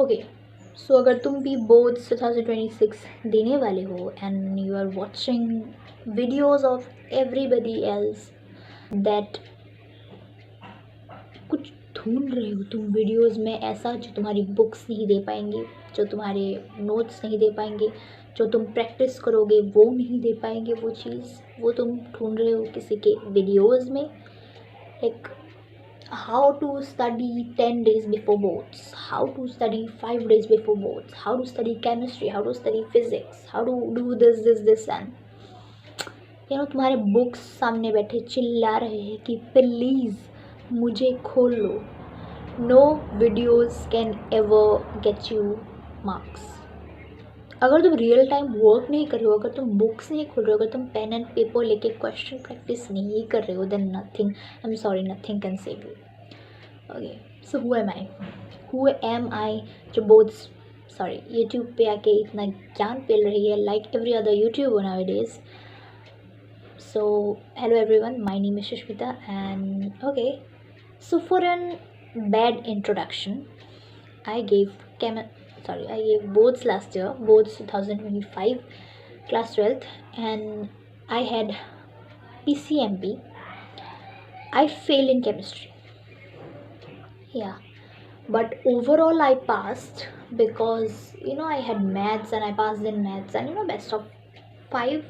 Okay, सो अगर तुम भी बोर्ड्स 2026 देने वाले हो and you are watching videos of everybody else that कुछ ढूंढ रहे हो तुम वीडियोस में ऐसा जो तुम्हारी बुक्स नहीं दे पाएंगे, जो तुम्हारे नोट्स नहीं दे पाएंगे, जो तुम प्रैक्टिस करोगे वो नहीं दे पाएंगे, वो चीज़ वो तुम ढूंढ रहे हो किसी के वीडियोस में, like how to study 10 days before boards, how to study 5 days before boards, how to study chemistry, how to study physics, how to do this and तुम्हारे बुक्स सामने बैठे चिल्ला रहे हैं कि प्लीज़ मुझे खोल लो. No videos can ever get you marks. अगर तुम रियल टाइम वर्क नहीं कर रहे हो, अगर तुम बुक्स नहीं खोल रहे हो, अगर तुम पेन एंड पेपर लेके क्वेश्चन प्रैक्टिस नहीं कर रहे हो, then nothing, I am sorry, nothing can save you. Okay, so who am I जो बोर्ड्स यूट्यूब पे आके इतना ज्ञान पेल रही है like every other YouTuber nowadays. So hello everyone, my name is Shishmita and okay, so for an bad introduction, I gave boards last year, boards 2025 class 12th, and I had PCMB. I failed in chemistry, yeah, but overall I passed because I had maths and I passed in maths, and best of 5,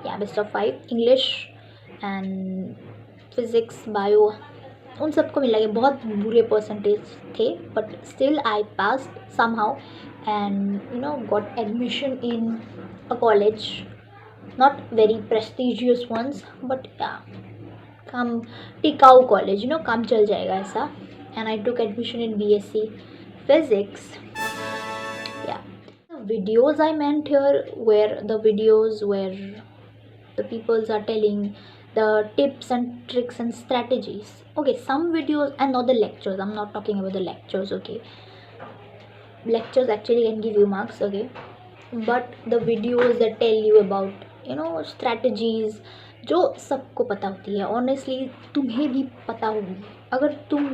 yeah, best of 5 English and physics bio उन सबको मिला के बहुत बुरे percentage थे, but still I pass somehow and got admission in a college, not very prestigious ones, but या काम टिकाऊ कॉलेज, काम चल जाएगा ऐसा. And I took admission in BSc physics. Yeah, the videos I meant here were the videos where the peoples are telling the tips and tricks and strategies. Okay, some videos, and not the lectures, I'm not talking about the lectures. Okay, lectures actually can give you marks, okay, but the videos that tell you about strategies जो सबको पता होती है. Honestly तुम्हें भी पता होगी. अगर तुम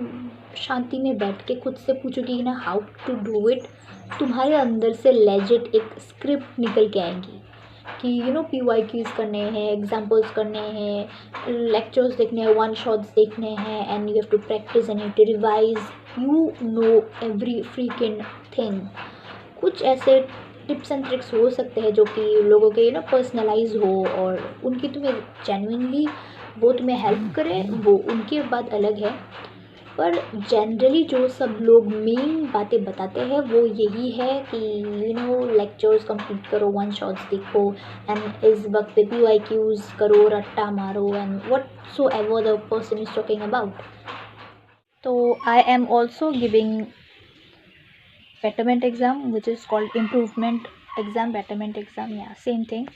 शांति में बैठ के खुद से पूछोगी ना हाउ टू डू इट, तुम्हारे अंदर से लेजिट एक स्क्रिप्ट निकल के आएंगी कि PYQs करने हैं, एग्जाम्पल्स करने हैं, लेक्चर्स देखने हैं, वन शॉट्स देखने हैं, and you have to practice and you to revise. You know every freaking thing. कुछ ऐसे टिप्स एंड ट्रिक्स हो सकते हैं जो कि लोगों के पर्सनलाइज हो और उनकी तुम्हें जेन्युइनली वो तुम्हें हेल्प करें, वो उनकी बात अलग है. पर जनरली जो सब लोग मेन बातें बताते हैं वो यही है कि लेक्चर्स कंप्लीट करो, वन शॉट्स देखो, एंड इस वक्त पे PYQs करो, रट्टा मारो, and whatsoever the person is talking about. तो I am also giving betterment exam, which is called improvement exam, betterment exam, yeah, same thing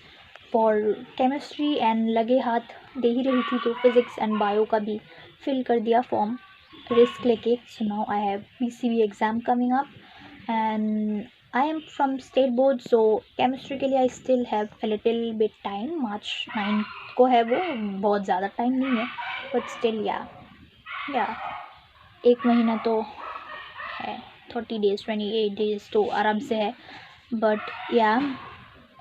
for chemistry. and लगे हाथ दे ही रही थी तो फिज़िक्स एंड बायो का भी fill कर दिया फॉर्म रिस्क लेके. So now I have PCB exam coming up and I am from state board, so chemistry के लिए I still have a little bit time. March 9 को है वो, बहुत ज़्यादा टाइम नहीं है, बट स्टिल या 1 महीना तो है, 30 days 28 days तो आराम से है. बट या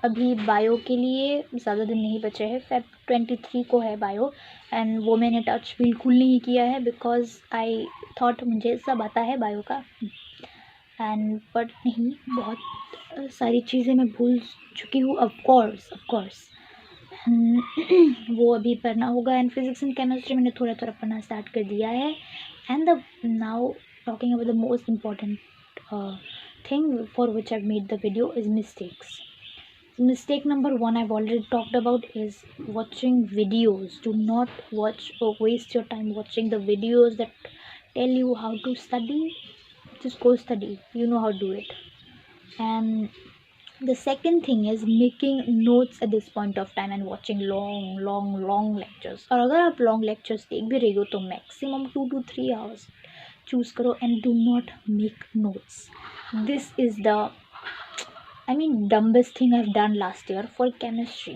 अभी बायो के लिए ज़्यादा दिन नहीं बचे हैं. Feb 23 को है बायो, एंड वो मैंने टच बिल्कुल नहीं किया है बिकॉज आई थॉट मुझे सब आता है बायो का, एंड बट नहीं, बहुत सारी चीज़ें मैं भूल चुकी हूँ. ऑफकोर्स वो अभी पढ़ना होगा. एंड फिज़िक्स एंड केमिस्ट्री मैंने थोड़ा थोड़ा पढ़ना स्टार्ट कर दिया है. And the now talking about the most important thing for which I've made the video is mistakes. Mistake number 1 I've already talked about is watching videos. Do not watch or waste your time watching the videos that tell you how to study. Just go study, you know how to do it. And the second thing is making notes at this point of time and watching long lectures. और अगर आप long lectures देख भी रही हो तो maximum 2 to 3 hours choose करो and do not make notes. This is the dumbest thing I've done last year for chemistry.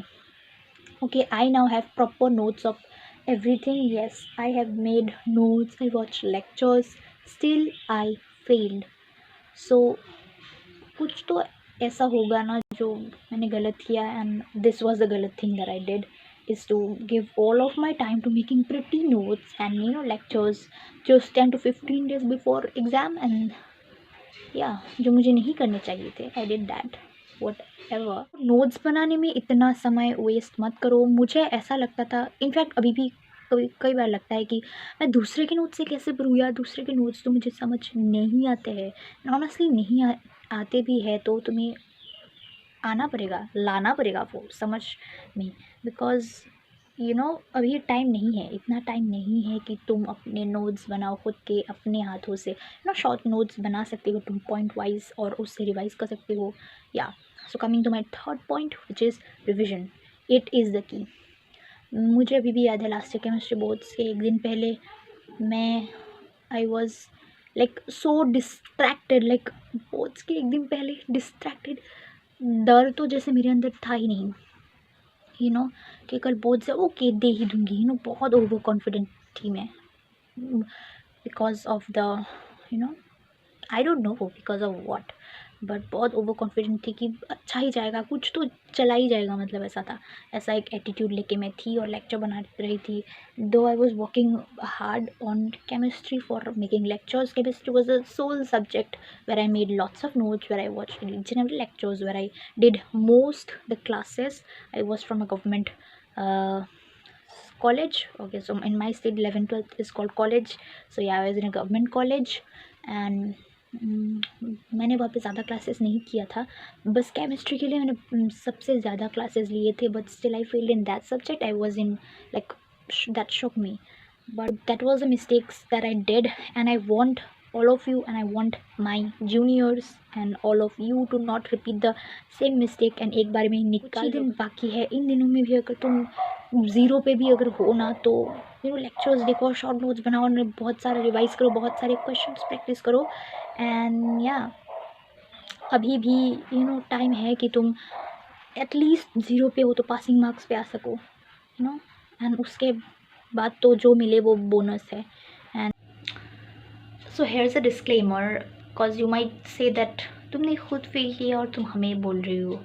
Okay, I now have proper notes of everything. Yes, I have made notes, I watched lectures, still I failed. सो कुछ तो ऐसा होगा ना जो मैंने गलत किया, and this was the गलत thing that I did, is to give all of my time to making pretty notes and lectures just 10 to 15 days before exam, and जो मुझे नहीं करने चाहिए थे, I did that. whatever. Notes बनाने में इतना समय वेस्ट मत करो। मुझे ऐसा लगता था, इनफैक्ट अभी भी कई बार लगता है कि मैं दूसरे के नोट्स से कैसे पढ़ूँ यार, दूसरे के नोट्स तो मुझे समझ नहीं आते हैं। ऑनेस्टली नहीं आते भी है तो तुम्हें आना पड़ेगा, लाना पड़ेगा वो समझ में, बिकॉज अभी टाइम नहीं है, इतना टाइम नहीं है कि तुम अपने नोट्स बनाओ खुद के अपने हाथों से। शॉर्ट नोट्स बना सकते हो तुम पॉइंट वाइज और उससे रिवाइज कर सकते हो। So coming to my third point which is revision, it is the key. मुझे अभी भी याद है लास्ट ईयर केमिस्ट्री बोर्ड्स के एक दिन पहले मैं I was like so distracted, like boards के एक दिन पहले डिस्ट्रैक्टेड। डर तो जैसे मेरे अंदर था ही नहीं, कि कल बोर्ड से ओके दे ही दूँगी, बहुत ओवर कॉन्फिडेंट थी मैं, because of the I don't know because of what, but बहुत ओवर कॉन्फिडेंट थी कि अच्छा ही जाएगा, कुछ तो चला ही जाएगा, मतलब ऐसा था। ऐसा एक एटीट्यूड लेके मैं थी और लेक्चर बना रही थी। Though I was working hard on chemistry for making lectures. Chemistry was a sole subject where I made lots of notes, where I watch general lectures, where I did most the classes. I was from a government college. Okay, so in my state 11th 12th is called college. So yeah, I was in a government college and मैंने वहाँ पे ज़्यादा classes नहीं किया था, बस chemistry के लिए मैंने सबसे ज़्यादा क्लासेस लिए थे, but still I failed in that subject. I was in like that shock me, but that was the mistakes that I did, and I want all of you and I want my juniors and all of you to not repeat the same mistake and एक बार में निकाल दिन बाकी है। इन दिनों में भी अगर तुम ज़ीरो पे भी अगर हो ना तो लेक्चर्स देखो, शॉर्ट नोट्स बनाओ और बहुत सारा रिवाइज करो, बहुत सारे क्वेश्चंस प्रैक्टिस करो, एंड अभी भी टाइम है कि तुम एटलीस्ट ज़ीरो पे हो तो पासिंग मार्क्स पे आ सको, एंड उसके बाद तो जो मिले वो बोनस है। And so hairs a disclaimer, because you might say that तुमने खुद फेल किया और तुम हमें बोल रही हो।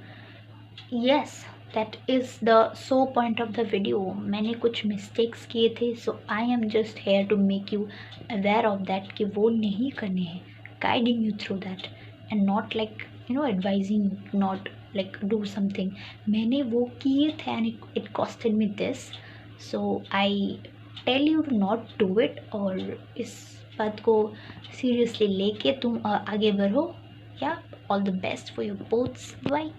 Yes, that is the so point of the video. मैंने कुछ मिस्टेक्स किए थे, so I am just here to make you aware of that कि वो नहीं करने हैं, guiding you through that and not like advising not like do something. मैंने वो किए थे and it costed me this, so I tell you to not do it. और इस बात को सीरियसली लेके तुम आगे बढ़ो। All the best for your boths, bye.